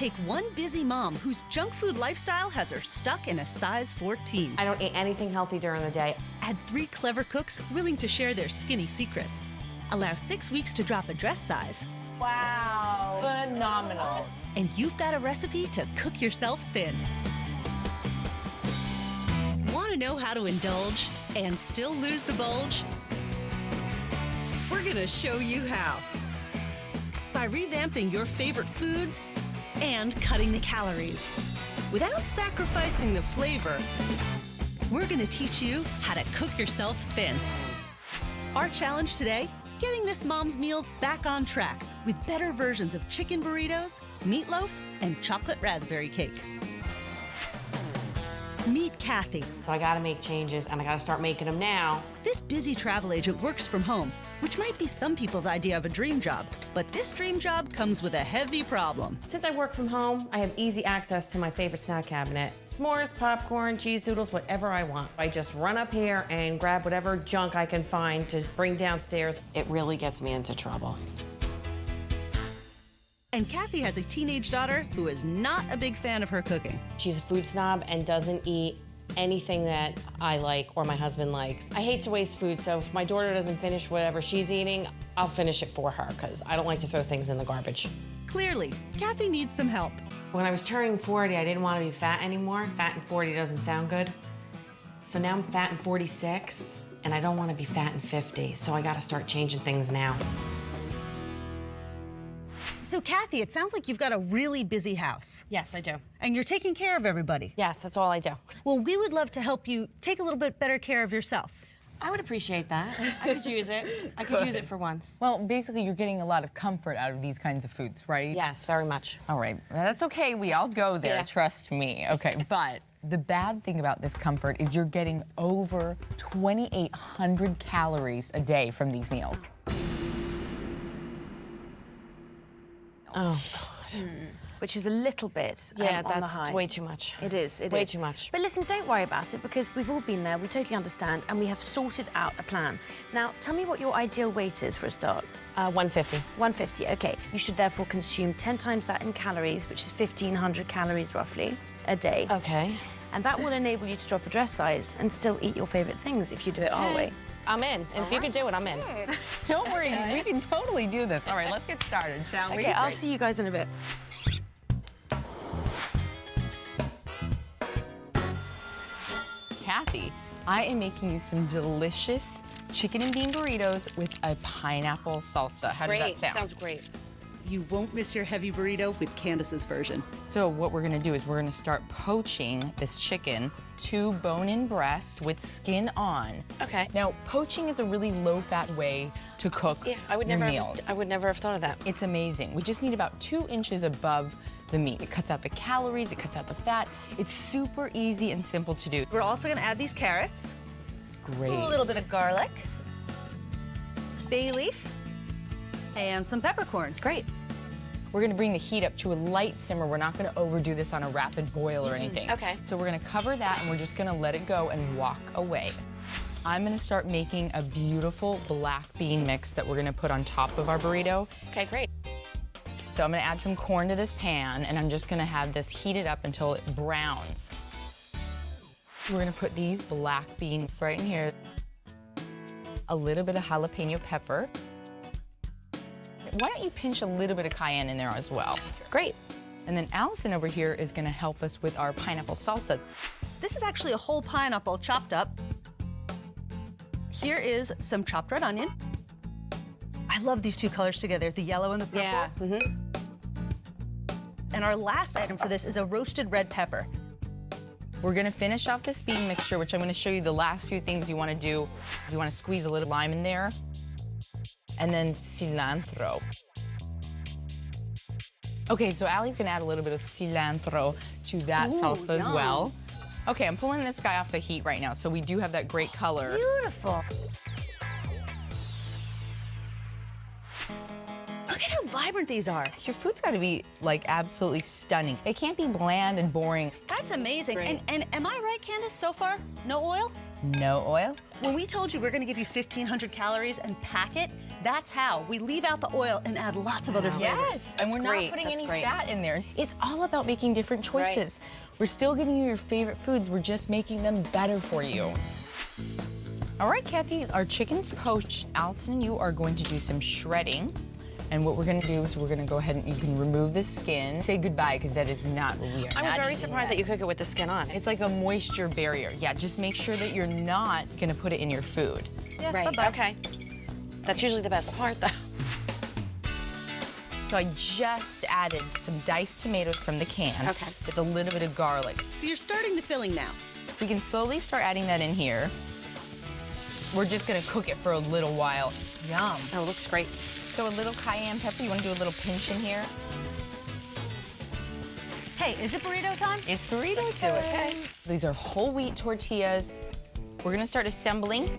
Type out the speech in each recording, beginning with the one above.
Take one busy mom whose junk food lifestyle has her stuck in a size 14. I don't eat anything healthy during the day. Add 3 clever cooks willing to share their skinny secrets. Allow 6 weeks to drop a dress size. Wow. Phenomenal. And you've got a recipe to cook yourself thin. Want to know how to indulge and still lose the bulge? We're gonna show you how. By revamping your favorite foods and cutting the calories. Without sacrificing the flavor, we're gonna teach you how to cook yourself thin. Our challenge today, getting this mom's meals back on track with better versions of chicken burritos, meatloaf, and chocolate raspberry cake. Meet Kathy. So I gotta make changes, and I gotta start making them now. This busy travel agent works from home, which might be some people's idea of a dream job, but this dream job comes with a heavy problem. Since I work from home, I have easy access to my favorite snack cabinet. S'mores, popcorn, cheese doodles, whatever I want. I just run up here and grab whatever junk I can find to bring downstairs. It really gets me into trouble. And Kathy has a teenage daughter who is not a big fan of her cooking. She's a food snob and doesn't eat anything that I like or my husband likes. I hate to waste food, so if my daughter doesn't finish whatever she's eating, I'll finish it for her, because I don't like to throw things in the garbage. Clearly, Kathy needs some help. When I was turning 40, I didn't want to be fat anymore. Fat and 40 doesn't sound good. So now I'm fat and 46, and I don't want to be fat and 50, so I gotta start changing things now. So Kathy, it sounds like you've got a really busy house. Yes, I do. And you're taking care of everybody. Yes, that's all I do. Well, we would love to help you take a little bit better care of yourself. I would appreciate that. I could use it. I could use it for once. Well, basically, you're getting a lot of comfort out of these kinds of foods, right? Yes, very much. All right, that's okay. We all go there, Yeah. trust me. Okay, but the bad thing about this comfort is you're getting over 2,800 calories a day from these meals. Oh, God. Which is a little bit Yeah, on the that's high. way too much. It is, it is. Way too much. But listen, don't worry about it, because we've all been there, we totally understand, and we have sorted out a plan. Now, tell me what your ideal weight is for a start. 150. 150, okay. You should therefore consume 10 times that in calories, which is 1,500 calories roughly a day. Okay. And that will enable you to drop a dress size and still eat your favorite things if you do it our way. I'm in. If you could do it, I'm in. Don't worry, we can totally do this. All right, let's get started, shall we? Okay, I'll see you guys in a bit. Kathy, I am making you some delicious chicken and bean burritos with a pineapple salsa. How does that sound? Sounds great. You won't miss your heavy burrito with Candace's version. So what we're gonna do is we're gonna start poaching this chicken, 2 bone-in breasts with skin on. Okay. Now, poaching is a really low-fat way to cook I would your never meals. I would never have thought of that. It's amazing. We just need about 2 inches above the meat. It cuts out the calories, it cuts out the fat. It's super easy and simple to do. We're also gonna add these carrots, Great. a little bit of garlic, bay leaf, and some peppercorns. Great. We're gonna bring the heat up to a light simmer. We're not gonna overdo this on a rapid boil or anything. Okay. So we're gonna cover that and we're just gonna let it go and walk away. I'm gonna start making a beautiful black bean mix that we're gonna put on top of our burrito. Okay, great. So I'm gonna add some corn to this pan and I'm just gonna have this heated up until it browns. We're gonna put these black beans right in here. A little bit of jalapeno pepper. Why don't you pinch a little bit of cayenne in there as well? Great. And then Allison over here is gonna help us with our pineapple salsa. This is actually a whole pineapple chopped up. Here is some chopped red onion. I love these 2 colors together, the yellow and the purple. Yeah. And our last item for this is a roasted red pepper. We're gonna finish off this bean mixture, which I'm gonna show you the last few things you wanna do. You wanna squeeze a little lime in there, and then cilantro. Okay, so Allie's gonna add a little bit of cilantro to that salsa as yum. well. Okay, I'm pulling this guy off the heat right now, so we do have that great color. Beautiful. Look at how vibrant these are. Your food's gotta be like absolutely stunning. It can't be bland and boring. That's amazing. Great. And am I right, Candace, so far? No oil? No oil, When we told you we're gonna give you 1,500 calories and pack it, that's how. We leave out the oil and add lots of other flavors. Yes, and we're not putting any fat in there. It's all about making different choices. Right. We're still giving you your favorite foods. We're just making them better for you. All right, Kathy, our chicken's poached. Allison and you are going to do some shredding. And what we're gonna do is we're gonna go ahead and you can remove the skin. Say goodbye, because that is not what we are. I was very surprised that you cook it with the skin on. It's like a moisture barrier. Yeah, just make sure that you're not gonna put it in your food. Yeah, Right, bye-bye. okay. That's usually the best part, though. So I just added some diced tomatoes from the can with a little bit of garlic. So you're starting the filling now. We can slowly start adding that in here. We're just gonna cook it for a little while. Yum. Oh, it looks great. So a little cayenne pepper, you wanna do a little pinch in here? Hey, is it burrito time? It's burrito time. do it. Okay. These are whole wheat tortillas. We're gonna start assembling.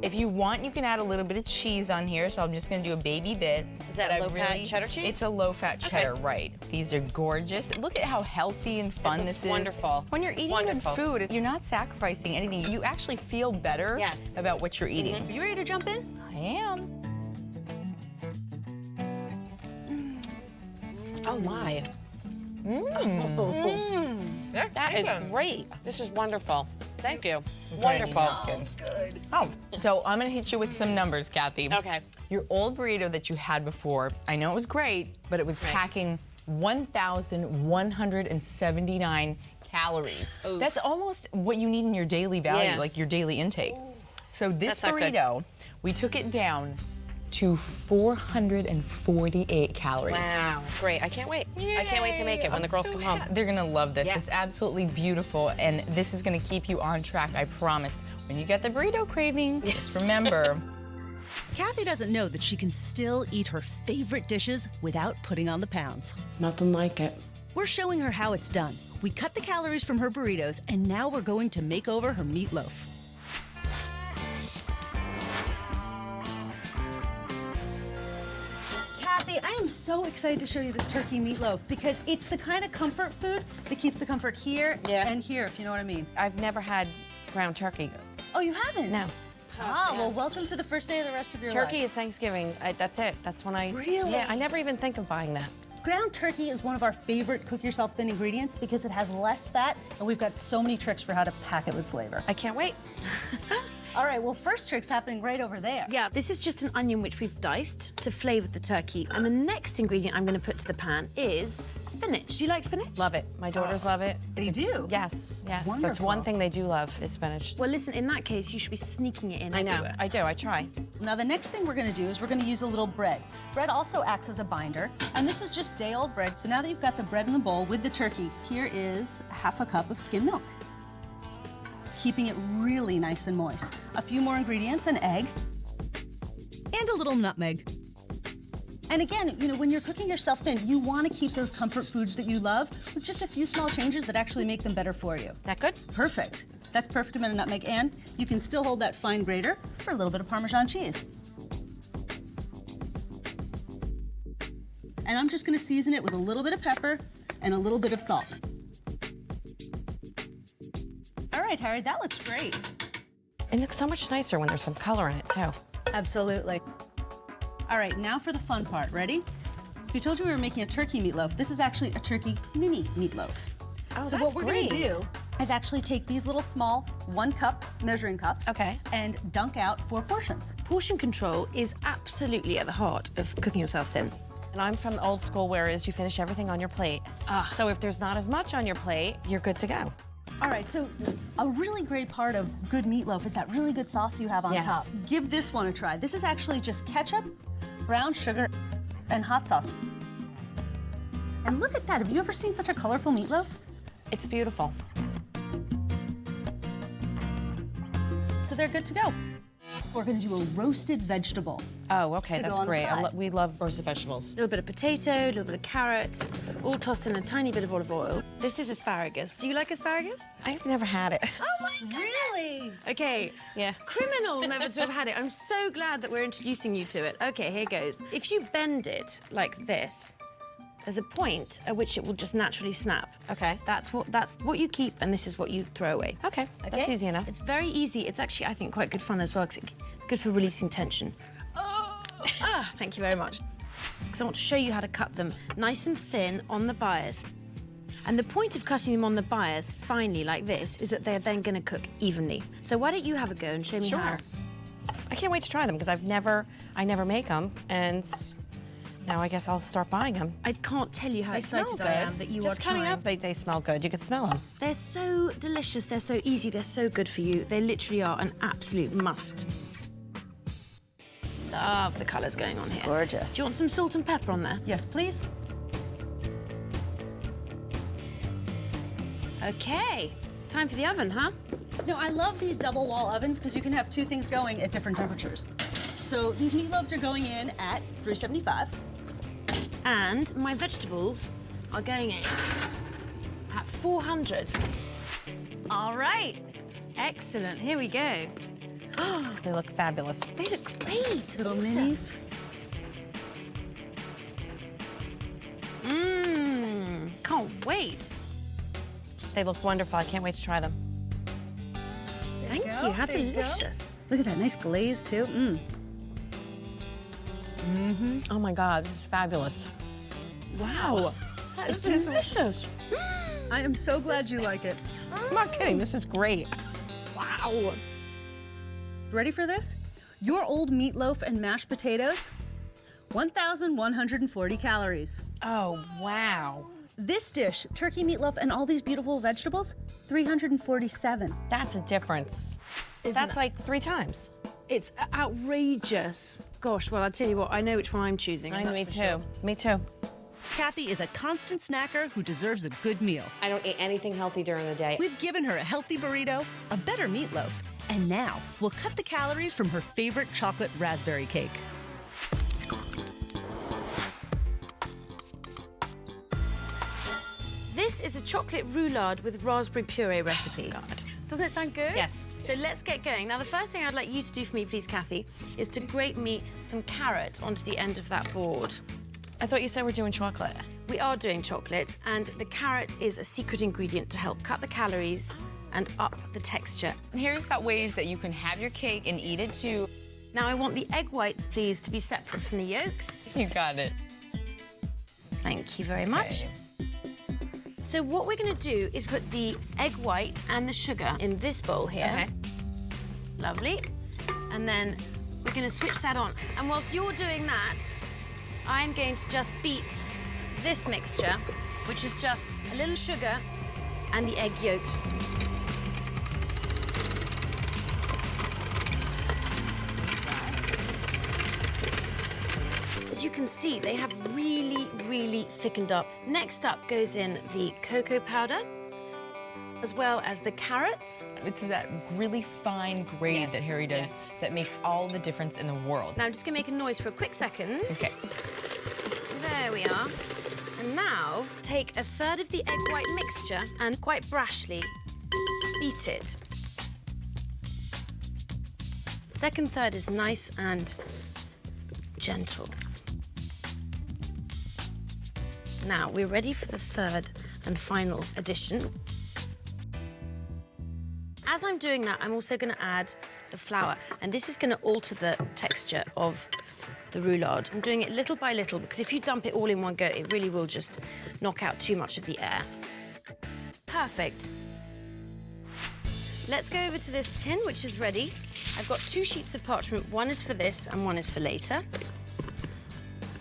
If you want, you can add a little bit of cheese on here, so I'm just gonna do a baby bit. Is that But I low-fat cheddar cheese? It's a low-fat cheddar, right. These are gorgeous. Look at how healthy and fun this is. wonderful. When you're eating Wonderful. good food, you're not sacrificing anything. You actually feel better about what you're eating. You ready to jump in? I am. Oh, my. That is great. This is wonderful. Thank you. Wonderful. Good. Oh, so I'm gonna hit you with some numbers, Kathy. Okay. Your old burrito that you had before, I know it was great, but it was packing 1,179 calories. Ooh. That's almost what you need in your daily value, Yeah. like your daily intake. So this That's not good. burrito, we took it down to 448 calories. Wow, it's great. I can't wait. I can't wait to make it when the girls come home. They're gonna love this. Yes. It's absolutely beautiful, and this is gonna keep you on track, I promise. When you get the burrito craving, just remember. Kathy doesn't know that she can still eat her favorite dishes without putting on the pounds. Nothing like it. We're showing her how it's done. We cut the calories from her burritos, and now we're going to make over her meatloaf. Kathy, I am so excited to show you this turkey meatloaf because it's the kind of comfort food that keeps the comfort here and here, if you know what I mean. I've never had ground turkey. Oh, you haven't? No. Ah, well, welcome to the first day of the rest of your Turkey life. is Thanksgiving. That's it. That's when I... Really? Yeah, I never even think of buying that. Ground turkey is one of our favorite cook-yourself-thin ingredients because it has less fat, and we've got so many tricks for how to pack it with flavor. I can't wait. All right, well, first trick's happening right over there. Yeah, this is just an onion which we've diced to flavour the turkey. And the next ingredient I'm going to put to the pan is spinach. Do you like spinach? Love it. My daughters love it. They do? Yes, yes. That's Wonderful. one thing they do love is spinach. Well, listen, in that case, you should be sneaking it in I know. everywhere. I do. I try. Now, the next thing we're gonna do is we're gonna use a little bread. Bread also acts as a binder, and this is just day-old bread. So now that you've got the bread in the bowl with the turkey, here is ½ a cup of skim milk, keeping it really nice and moist. A few more ingredients, an egg, And a little nutmeg. and again, you know, when you're cooking yourself thin, you want to keep those comfort foods that you love with just a few small changes that actually make them better for you. That good? Perfect. That's perfect amount of nutmeg, and you can still hold that fine grater for a little bit of Parmesan cheese. And I'm just gonna season it with a little bit of pepper and a little bit of salt. All right, Harry, that looks great. It looks so much nicer when there's some color in it, too. Absolutely. All right, now for the fun part. Ready? We told you we were making a turkey meatloaf. This is actually a turkey mini meatloaf. Oh, So that's what we're great. gonna do is actually take these little small 1 cup measuring cups and dunk out 4 portions. Portion control is absolutely at the heart of cooking yourself thin. And I'm from the old school, whereas you finish everything on your plate. So if there's not as much on your plate, you're good to go. All right, so a really great part of good meatloaf is that really good sauce you have on Yes. top. Give this one a try. This is actually just ketchup, brown sugar, and hot sauce. And look at that. Have you ever seen such a colorful meatloaf? It's beautiful. So they're good to go. We're gonna do a roasted vegetable. Oh, okay, To go that's on the great. side. We love roasted vegetables. A little bit of potato, a little bit of carrot, all tossed in a tiny bit of olive oil. This is asparagus. Do you like asparagus? I've never had it. Oh my goodness! Really? Okay. Yeah. Criminal never to have had it. I'm so glad that we're introducing you to it. Okay, here goes. If you bend it like this, there's a point at which it will just naturally snap. Okay. That's what you keep, and this is what you throw away. Okay, that's easy enough. It's very easy. It's actually, I think, quite good fun as well, because it's good for releasing tension. Thank you very much. Because I want to show you how to cut them nice and thin on the bias. And the point of cutting them on the bias, finely, like this, is that they're then going to cook evenly. So why don't you have a go and show me how? I can't wait to try them because I never make them, and now I guess I'll start buying them. I can't tell you how excited I am that you Just are cutting trying. up, they smell good. You can smell them. They're so delicious, they're so easy, they're so good for you. They literally are an absolute must. Love the colours going on here. Gorgeous. Do you want some salt and pepper on there? Yes, please. Okay, time for the oven, huh? No, I love these double wall ovens because you can have two things going at different temperatures. So these meatloaves are going in at 375. And my vegetables are going in at 400. All right, excellent, here we go. They look fabulous. They look great. Little Awesome. minis. Can't wait. They look wonderful. I can't wait to try them. Thank you, how delicious. Look at that nice glaze too. Oh my God, this is fabulous. Wow, that is delicious. I am so glad you like it. I'm not kidding, this is great. Wow. Ready for this? Your old meatloaf and mashed potatoes, 1,140 calories. Oh, wow. This dish, turkey meatloaf and all these beautiful vegetables, 347. That's a difference. That's like 3 times. It's outrageous. Gosh, well, I'll tell you what, I know which one I'm choosing. I know, me that's too. for sure. Me too. Kathy is a constant snacker who deserves a good meal. I don't eat anything healthy during the day. We've given her a healthy burrito, a better meatloaf, and now we'll cut the calories from her favorite chocolate raspberry cake. This is a chocolate roulade with raspberry puree recipe. God. Doesn't it sound good? Yes. So let's get going. Now, the first thing I'd like you to do for me, please, Kathy, is to grate me some carrot onto the end of that board. I thought you said we're doing chocolate. We are doing chocolate, and the carrot is a secret ingredient to help cut the calories and up the texture. Here's got ways that you can have your cake and eat it too. Now, I want the egg whites, please, to be separate from the yolks. You got it. Thank you very much. Okay. So what we're going to do is put the egg white and the sugar in this bowl here. Okay. Lovely. And then we're going to switch that on. And whilst you're doing that, I'm going to just beat this mixture, which is just a little sugar and the egg yolks. As you can see, they have really, really thickened up. Next up goes in the cocoa powder, as well as the carrots. It's that really fine grade that Harry does that makes all the difference in the world. Now I'm just gonna make a noise for a quick second. Okay. There we are. And now take a third of the egg white mixture and quite brashly beat it. Second third is nice and gentle. Now we're ready for the third and final addition. As I'm doing that, I'm also going to add the flour, and this is going to alter the texture of the roulade. I'm doing it little by little because if you dump it all in one go, it really will just knock out too much of the air. Perfect. Let's go over to this tin, which is ready. I've got 2 sheets of parchment. One is for this and one is for later.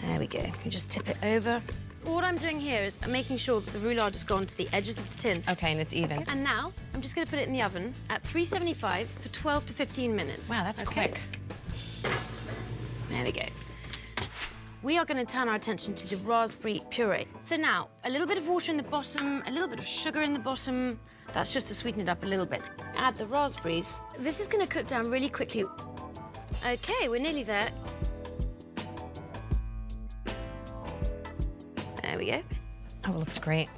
There we go. You just tip it over. What I'm doing here is I'm making sure that the roulade has gone to the edges of the tin. Okay, and it's even. And now I'm just going to put it in the oven at 375 for 12 to 15 minutes. Wow, that's quick. There we go. We are going to turn our attention to the raspberry puree. So now, a little bit of water in the bottom, a little bit of sugar in the bottom. That's just to sweeten it up a little bit. Add the raspberries. This is going to cook down really quickly. Okay, we're nearly there. There we go. Oh, it looks great.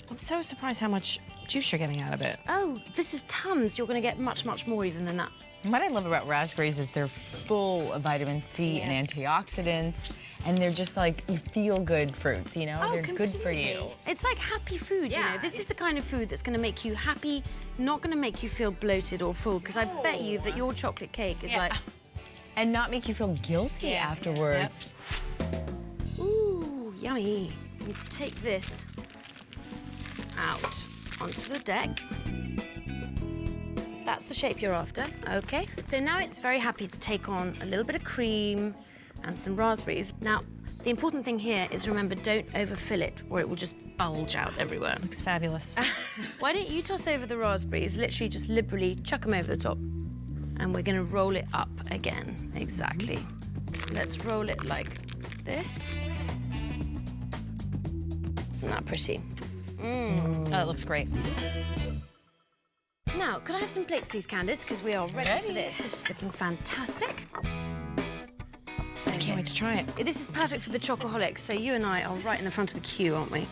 I'm so surprised how much juice you're getting out of it. Oh, this is tons. You're going to get much, much more even than that. What I love about raspberries is they're full of vitamin C and antioxidants, and they're just like, you feel good fruits, you know? Oh, they're good for completely. you. It's like happy food, you know? This is the kind of food that's going to make you happy, not going to make you feel bloated or full, because I bet you that your chocolate cake is like... And not make you feel guilty afterwards. Ooh, yummy. You need to take this out onto the deck. That's the shape you're after, okay. So now it's very happy to take on a little bit of cream and some raspberries. Now, the important thing here is remember, don't overfill it or it will just bulge out everywhere. Looks fabulous. Why don't you toss over the raspberries, literally just liberally chuck them over the top. And we're gonna roll it up again, exactly. So let's roll it like this. Isn't that pretty? Oh, it looks great. Now, could I have some plates, please, Candice? Because we are ready for this. This is looking fantastic. I can't wait to try it. This is perfect for the chocoholics, so you and I are right in the front of the queue, aren't we?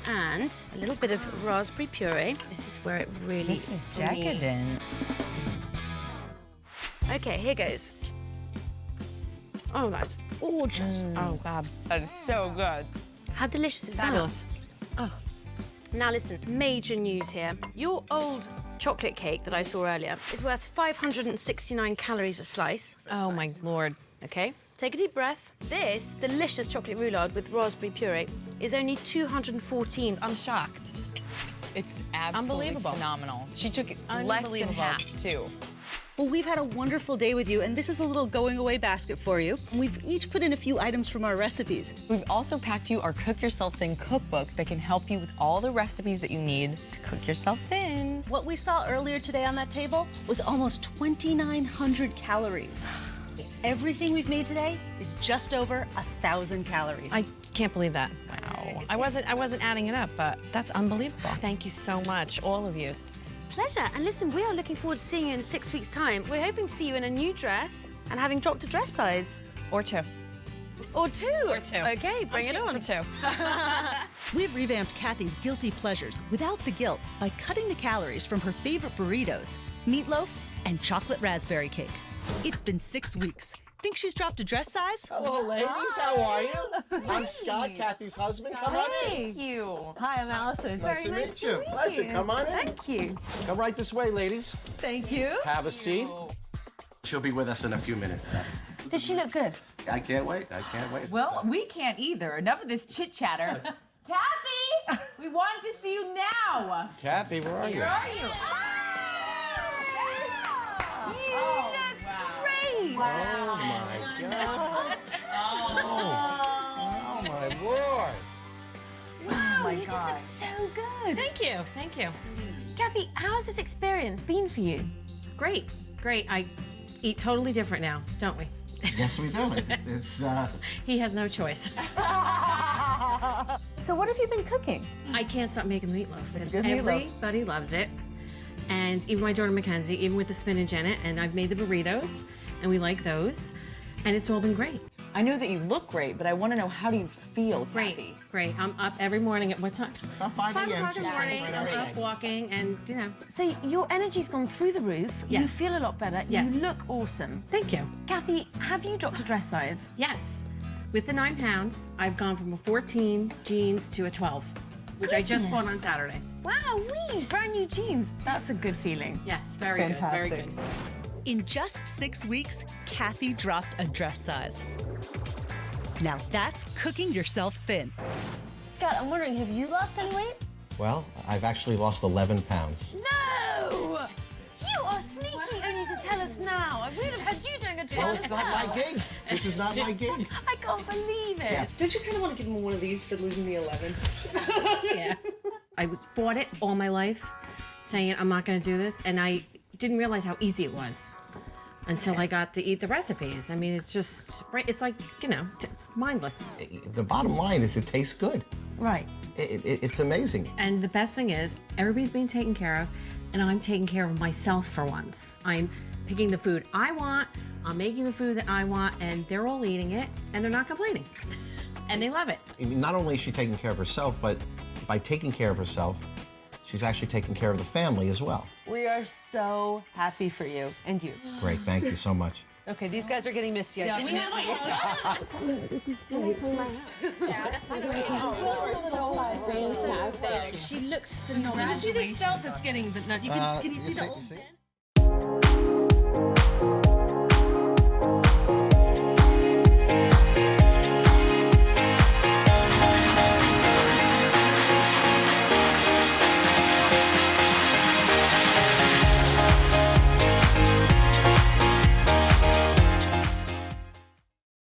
And a little bit of raspberry puree. This is where it really This is decadent. Okay, here goes. Oh, that's gorgeous. Oh, God. That is so good. How delicious is Fabulous. that? Oh. Now listen, major news here. Your old chocolate cake that I saw earlier is worth 569 calories a slice. Oh, my Lord. Okay, take a deep breath. This delicious chocolate roulade with raspberry puree is only 214. I'm shocked. It's absolutely Unbelievable. phenomenal. She took less than Unbelievable. half, too. Well, we've had a wonderful day with you, and this is a little going away basket for you. We've each put in a few items from our recipes. We've also packed you our Cook Yourself Thin cookbook that can help you with all the recipes that you need to cook yourself thin. What we saw earlier today on that table was almost 2,900 calories. Everything we've made today is just over 1,000 calories. I can't believe that. Wow. I wasn't adding it up, but that's unbelievable. Thank you so much, all of you. Pleasure, and listen, we are looking forward to seeing you in 6 weeks' time. We're hoping to see you in a new dress and having dropped a dress size. Or two. Or two. Or two. Okay, bring it on. For two. We've revamped Kathy's guilty pleasures without the guilt by cutting the calories from her favorite burritos, meatloaf, and chocolate raspberry cake. It's been 6 weeks. Think she's dropped a dress size? Hello, ladies. How are you? I'm Scott, Kathy's husband. Come on in. Thank you. Hi, I'm Allison. Nice to meet you. Pleasure. Come on in. Thank you. Come right this way, ladies. Thank you. Have a seat. She'll be with us in a few minutes. Did she look good? I can't wait. I can't wait. Well, we can't either. Enough of this chit-chatter. Kathy! We want to see you now! Kathy, where are you? Where are you? Oh, my God. Oh, my Lord. Wow, you just look so good. Thank you. Thank you. Kathy, how's this experience been for you? Great. Great. I eat totally different now, don't we? Yes, we do. It's He has no choice. So what have you been cooking? I can't stop making meatloaf because good meatloaf. everybody loves it. And even my daughter Mackenzie, even with the spinach in it, and I've made the burritos, and we like those, and it's all been great. I know that you look great, but I want to know, how do you feel, Great, Kathy? great. I'm up every morning at what time? about 5 a.m. 5 o'clock in She's the morning. right I'm out up there. walking, and you know. So your energy's gone through the roof. You Yes. feel a lot better. Yes. You look awesome. Thank you. Kathy, have you dropped a dress size? Yes. With the 9 pounds, I've gone from a 14 jeans to a 12, which I just bought on Saturday. Wow, brand new jeans. That's a good feeling. Yes, very good, very good. In just 6 weeks, Kathy dropped a dress size. Now that's cooking yourself thin. Scott, I'm wondering, have you lost any weight? Well, I've actually lost 11 pounds. No! You are sneaky only to tell us now. I would have had you doing a Well, it's not my gig. This is not my gig. I can't believe it. Yeah. Don't you kind of want to give him one of these for losing the 11? Yeah. I fought it all my life, saying I'm not going to do this, and I didn't realize how easy it was until I got to eat the recipes. I mean, it's just, right, it's like, you know, it's mindless. The bottom line is it tastes good. Right. It's amazing. And the best thing is, everybody's being taken care of, and I'm taking care of myself for once. I'm picking the food I want, I'm making the food that I want, and they're all eating it, and they're not complaining. And they love it. I mean, not only is she taking care of herself, but by taking care of herself, She's actually taking care of the family as well. We are so happy for you and you. Great, thank you so much. Okay, these guys are getting misty. She looks phenomenal. You see this belt that's getting, can you see the old bend?